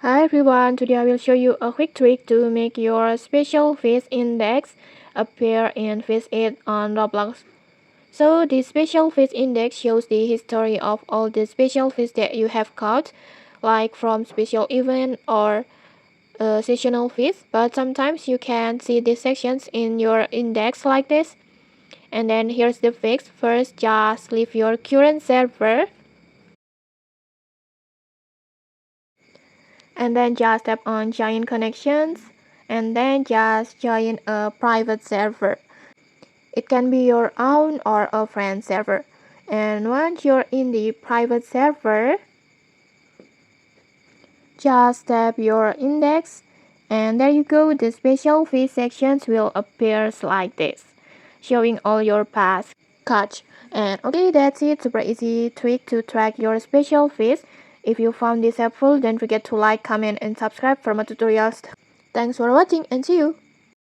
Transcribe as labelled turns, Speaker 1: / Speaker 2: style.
Speaker 1: Hi everyone, today I will show you a quick trick to make your special fish index appear in Fish 8 on Roblox. So the special fish index shows the history of all the special fish that you have caught, like from special event or seasonal fish, but sometimes you can see these sections in your index like this. And then here's the fix. First, just leave your current server and then just tap on join connections and then just join a private server. It can be your own or a friend server. And once you're in the private server, just tap your index and there you go, the special fish sections will appear like this, showing all your past catch. And okay, that's it. Super easy trick to track your special fish. If you found this helpful, don't forget to like, comment, and subscribe for more tutorials. Thanks for watching and see you!